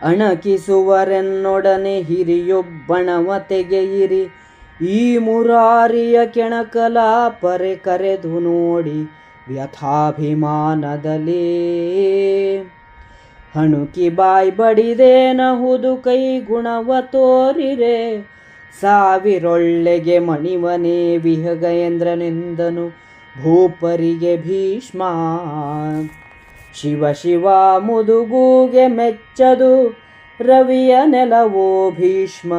ಅಣಕಿಸುವರೆನ್ನೊಡನೆ ಹಿರಿಯೊಬ್ಬಣವ ತೆಗೆಯಿರಿ. ಈ ಮುರಾರಿಯ ಕೆಣಕಲ ಪರೆ ಕರೆದು ನೋಡಿ ವ್ಯಥಾಭಿಮಾನದಲ್ಲಿ. ಹಣುಕಿ ಬಾಯ್ ಬಡಿದೇನಹುದು ಕೈ ಗುಣವ ತೋರಿರೆ. ಸಾವಿರೊಳ್ಳೆಗೆ ಮಣಿವನೇ ವಿಹಗೇಂದ್ರನೆಂದನು ಭೂಪರಿಗೆ ಭೀಷ್ಮ. ಶಿವ ಶಿವ ಮುದುಗೂಗೆ ಮೆಚ್ಚದು ರವಿಯ ನೆಲವೋ ಭೀಷ್ಮ.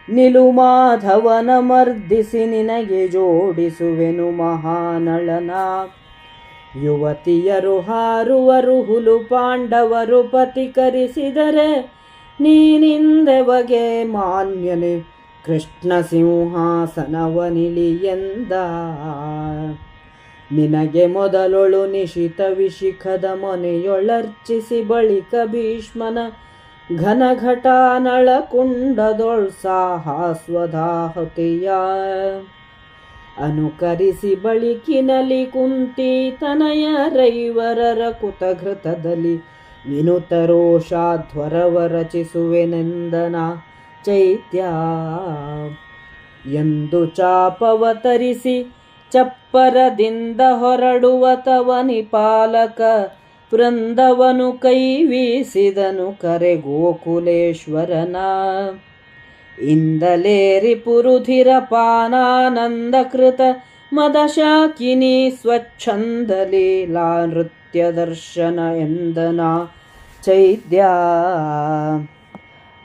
ನಿಲು ಮಾಧವನ ಮರ್ದಿಸಿ ನಿನಗೆ ಜೋಡಿಸುವೆನು ಮಹಾನಳನ. ಯುವತಿಯರು ಹಾರುವರು ಹುಲು ಪಾಂಡವರು ಪತಿಕರಿಸಿದರೆ. ನೀನಿಂದೆವಗೆ ಮಾನ್ಯನೆ ಕೃಷ್ಣ ಸಿಂಹಾಸನವನಿಲಿಯೆಂದ. ನಿನಗೆ ಮೊದಲೊಳು ನಿಶಿತ ವಿಶಿಖದ ಮೊನೆಯೊಳರ್ಚಿಸಿ ಬಳಿಕ ಭೀಷ್ಮನ ಘನಘಟಾನಳ ಕುಂಡದೊಳ್ ಸಾಹಸ್ವಧಾಹುತಿಯ ಅನುಕರಿಸಿ ಬಳಿಕಿನಲಿ ಕುಂತಿ ತನಯ ರೈವರರ ಕುತಘೃತದಲ್ಲಿ ವಿನುತ ರೋಷಾಧ್ವರವ ರಚಿಸುವೆನೆಂದನ ಚೈತ್ಯ. ಎಂದು ಚಾಪವತರಿಸಿ ಚಪ್ಪರದಿಂದ ಹೊರಡುವ ತವನಿ ಪಾಲಕ ವೃಂದವನು ಕೈವೀಸಿದನು ಕರೆ ಗೋಕುಲೇಶ್ವರನ. ಇಂದಲೇರಿ ಪುರುಧಿರ ಪಾನಾನಂದ ಕೃತ ಮದಶಾಕಿನಿ ಸ್ವಚ್ಛಂದ ಲೀಲಾ ನೃತ್ಯ ದರ್ಶನ ಎಂದನ ಚೈತ್ಯ.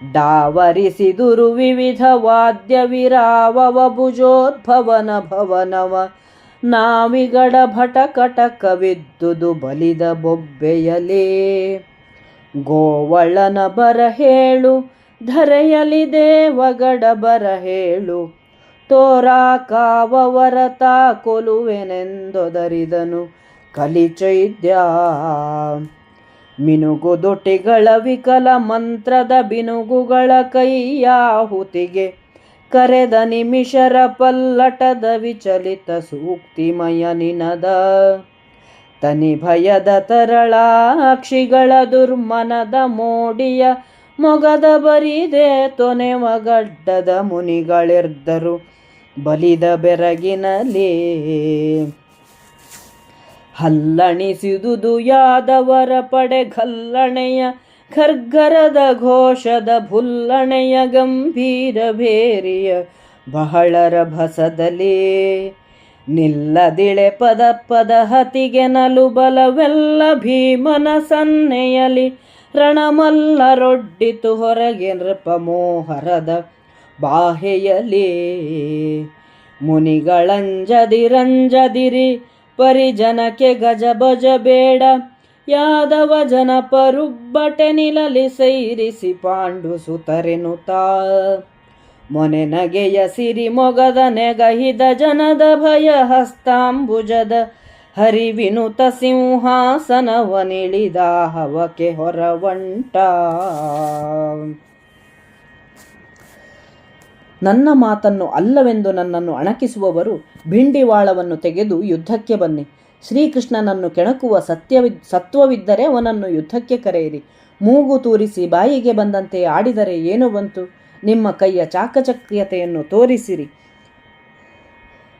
ಡಾವರಿಸಿದುರು ವಿವಿಧ ವಾದ್ಯ ವಿರಾವವ ಭುಜೋದ್ಭವನ ಭವನವ. ನಾವಿಗಡ ಭಟ ಕಟಕವಿದ್ದುದು ಬಲಿದ ಬೊಬ್ಬೆಯಲೇ. ಗೋವಳನ ಬರಹೇಳು ಧರೆಯಲಿ ದೇವಗಡ ಬರಹೇಳು. ತೋರಾ ಕಾವವರತ ಕೊಲುವೆನೆಂದೊದರಿದನು ಕಲಿಚೈದ್ಯ. ಮಿನುಗುದೊಟಿಗಳ ವಿಕಲ ಮಂತ್ರದ ಬಿನುಗುಗಳ ಕೈಯಾಹುತಿಗೆ ಕರೆದ ನಿಮಿಷರ ಪಲ್ಲಟದ ವಿಚಲಿತ ಸೂಕ್ತಿಮಯ ನಿನದ. ತನಿ ಭಯದ ತರಳಾಕ್ಷಿಗಳ ದುರ್ಮನದ ಮೋಡಿಯ ಮೊಗದ ಬರಿದೆ ತೊನೆವಗಡ್ಡದ ಮುನಿಗಳಿರ್ದರು ಬಲಿದ ಬೆರಗಿನಲೇ. ಹಲ್ಲಣಿಸಿದುದು ಯಾದವರ ಪಡೆ ಗಲ್ಲಣೆಯ ಖರ್ಗರದ ಘೋಷದ ಭುಲ್ಲಣೆಯ ಗಂಭೀರ ಭೇರಿಯ ಬಹಳರ ಭಸದಲೇ. ನಿಲ್ಲದಿಳೆ ಪದ ಪದ ಹತಿಗೆ ನಲು ಬಲವೆಲ್ಲ ಭೀಮನ ಸನ್ನೆಯಲಿ. ರಣಮಲ್ಲರೊಡ್ಡಿತು ಹೊರಗೆ ನೃಪಮೋಹರದ ಬಾಹೆಯಲೇ. ಮುನಿಗಳಂಜದಿರಂಜದಿರಿ ಪರಿಜನಕ್ಕೆ ಗಜ ಭಜ ಬೇಡ. ಯಾದವ ಜನ ಪರುಬ್ಬಟೆ ನಿಲಲಿ ಸೈರಿಸಿ ಪಾಂಡು ಸುತರೆನುತ. ಮೊನೆ ನಗೆಯ ಸಿರಿ ಮೊಗದ ನೆಗಹಿದ ಜನದ ಭಯ ಹಸ್ತಾಂಬುಜದ ಹರಿವಿನುತ ಸಿಂಹಾಸನವನಿಳಿದ ಹವಕೆ ಹೊರವಂಟ. ನನ್ನ ಮಾತನ್ನು ಅಲ್ಲವೆಂದು ನನ್ನನ್ನು ಅಣಕಿಸುವವರು ಭಿಂಡಿವಾಳವನ್ನು ತೆಗೆದು ಯುದ್ಧಕ್ಕೆ ಬನ್ನಿ. ಶ್ರೀಕೃಷ್ಣನನ್ನು ಕೆಣಕುವ ಸತ್ವವಿದ್ದರೆ ಅವನನ್ನು ಯುದ್ಧಕ್ಕೆ ಕರೆಯಿರಿ. ಮೂಗು ತೂರಿಸಿ ಬಾಯಿಗೆ ಬಂದಂತೆ ಆಡಿದರೆ ಏನು ಬಂತು? ನಿಮ್ಮ ಕೈಯ ಚಾಕಚಕ್ಯತೆಯನ್ನು ತೋರಿಸಿರಿ.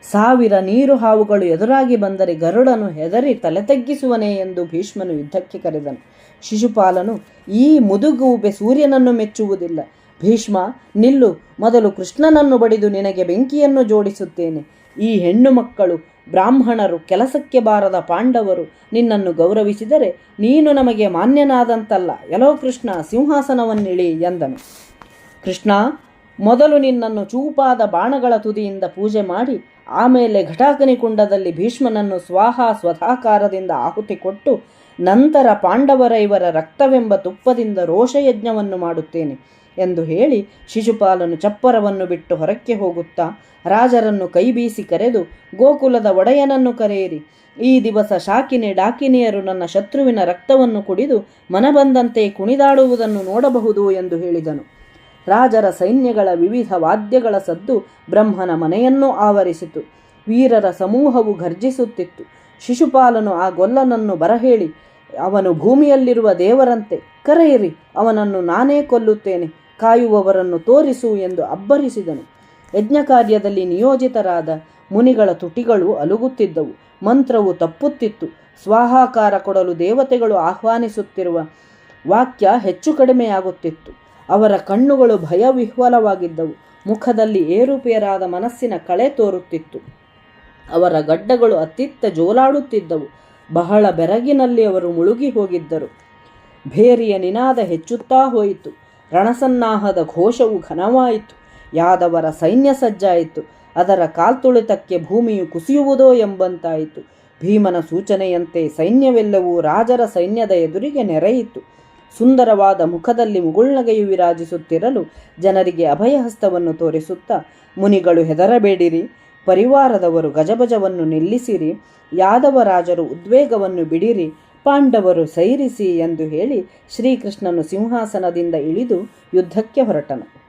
1000 ನೀರು ಹಾವುಗಳು ಎದುರಾಗಿ ಬಂದರೆ ಗರುಡನು ಹೆದರಿ ತಲೆ ತಗ್ಗಿಸುವನೇ ಎಂದು ಭೀಷ್ಮನು ಯುದ್ಧಕ್ಕೆ ಕರೆದನು. ಶಿಶುಪಾಲನು, ಈ ಮುದುಗೂಬೆ ಸೂರ್ಯನನ್ನು ಮೆಚ್ಚುವುದಿಲ್ಲ. ಭೀಷ್ಮ, ನಿಲ್ಲು, ಮೊದಲು ಕೃಷ್ಣನನ್ನು ಬಡಿದು ನಿನಗೆ ಬೆಂಕಿಯನ್ನು ಜೋಡಿಸುತ್ತೇನೆ. ಈ ಹೆಣ್ಣು ಮಕ್ಕಳು, ಬ್ರಾಹ್ಮಣರು, ಕೆಲಸಕ್ಕೆ ಬಾರದ ಪಾಂಡವರು ನಿನ್ನನ್ನು ಗೌರವಿಸಿದರೆ ನೀನು ನಮಗೆ ಮಾನ್ಯನಾದಂತಲ್ಲ. ಎಲೋ ಕೃಷ್ಣ, ಸಿಂಹಾಸನವನ್ನಿಳಿ ಎಂದನು. ಕೃಷ್ಣ, ಮೊದಲು ನಿನ್ನನ್ನು ಚೂಪಾದ ಬಾಣಗಳ ತುದಿಯಿಂದ ಪೂಜೆ ಮಾಡಿ ಆಮೇಲೆ ಘಟಾಕನಿ ಕುಂಡದಲ್ಲಿ ಭೀಷ್ಮನನ್ನು ಸ್ವಾಹ ಸ್ವಧಾಕಾರದಿಂದ ಆಹುತಿ ಕೊಟ್ಟು ನಂತರ ಪಾಂಡವರ ಇವರ ರಕ್ತವೆಂಬ ತುಪ್ಪದಿಂದ ರೋಷಯಜ್ಞವನ್ನು ಮಾಡುತ್ತೇನೆ ಎಂದು ಹೇಳಿ ಶಿಶುಪಾಲನು ಚಪ್ಪರವನ್ನು ಬಿಟ್ಟು ಹೊರಕ್ಕೆ ಹೋಗುತ್ತಾ ರಾಜರನ್ನು ಕೈಬೀಸಿ ಕರೆದು, ಗೋಕುಲದ ಒಡೆಯನನ್ನು ಕರೆಯಿರಿ. ಈ ದಿವಸ ಶಾಕಿನಿ ಡಾಕಿನಿಯರು ನನ್ನ ಶತ್ರುವಿನ ರಕ್ತವನ್ನು ಕುಡಿದು ಮನಬಂದಂತೆ ಕುಣಿದಾಡುವುದನ್ನು ನೋಡಬಹುದು ಎಂದು ಹೇಳಿದನು. ರಾಜರ ಸೈನ್ಯಗಳ ವಿವಿಧ ವಾದ್ಯಗಳ ಸದ್ದು ಬ್ರಹ್ಮನ ಮನೆಯನ್ನೂ ಆವರಿಸಿತು. ವೀರರ ಸಮೂಹವು ಘರ್ಜಿಸುತ್ತಿತ್ತು. ಶಿಶುಪಾಲನು ಆ ಗೊಲ್ಲನನ್ನು ಬರಹೇಳಿ, ಅವನು ಭೂಮಿಯಲ್ಲಿರುವ ದೇವರಂತೆ, ಕರೆಯಿರಿ, ಅವನನ್ನು ನಾನೇ ಕೊಲ್ಲುತ್ತೇನೆ, ಕಾಯುವವರನ್ನು ತೋರಿಸು ಎಂದು ಅಬ್ಬರಿಸಿದನು. ಯಜ್ಞ ಕಾರ್ಯದಲ್ಲಿ ನಿಯೋಜಿತರಾದ ಮುನಿಗಳ ತುಟಿಗಳು ಅಲುಗುತ್ತಿದ್ದವು. ಮಂತ್ರವು ತಪ್ಪುತ್ತಿತ್ತು. ಸ್ವಾಹಾಕಾರ ಕೊಡಲು ದೇವತೆಗಳು ಆಹ್ವಾನಿಸುತ್ತಿರುವ ವಾಕ್ಯ ಹೆಚ್ಚು ಕಡಿಮೆಯಾಗುತ್ತಿತ್ತು. ಅವರ ಕಣ್ಣುಗಳು ಭಯವಿಹ್ವಲವಾಗಿದ್ದವು. ಮುಖದಲ್ಲಿ ಏರುಪೇರಾದ ಮನಸ್ಸಿನ ಕಳೆ ತೋರುತ್ತಿತ್ತು. ಅವರ ಗಡ್ಡಗಳು ಅತ್ತಿತ್ತ ಜೋಲಾಡುತ್ತಿದ್ದವು. ಬಹಳ ಬೆರಗಿನಲ್ಲಿ ಅವರು ಮುಳುಗಿ ಹೋಗಿದ್ದರು. ಭೇರಿಯ ನಿನಾದ ಹೆಚ್ಚುತ್ತಾ ಹೋಯಿತು. ರಣಸನ್ನಾಹದ ಘೋಷವು ಘನವಾಯಿತು. ಯಾದವರ ಸೈನ್ಯ ಸಜ್ಜಾಯಿತು. ಅದರ ಕಾಲ್ತುಳಿತಕ್ಕೆ ಭೂಮಿಯು ಕುಸಿಯುವುದೋ ಎಂಬಂತಾಯಿತು. ಭೀಮನ ಸೂಚನೆಯಂತೆ ಸೈನ್ಯವೆಲ್ಲವೂ ರಾಜರ ಸೈನ್ಯದ ಎದುರಿಗೆ ನೆರೆಯಿತು. ಸುಂದರವಾದ ಮುಖದಲ್ಲಿ ಮುಗುಳ್ನಗೆಯು ವಿರಾಜಿಸುತ್ತಿರಲು ಜನರಿಗೆ ಅಭಯಹಸ್ತವನ್ನು ತೋರಿಸುತ್ತಾ, ಮುನಿಗಳು ಹೆದರಬೇಡಿರಿ, ಪರಿವಾರದವರು ಗಜಬಜವನ್ನು ನಿಲ್ಲಿಸಿರಿ, ಯಾದವ ರಾಜರು ಉದ್ವೇಗವನ್ನು ಬಿಡಿರಿ, ಪಾಂಡವರು ಸೈರಿಸಿ ಎಂದು ಹೇಳಿ ಶ್ರೀಕೃಷ್ಣನು ಸಿಂಹಾಸನದಿಂದ ಇಳಿದು ಯುದ್ಧಕ್ಕೆ ಹೊರಟನು.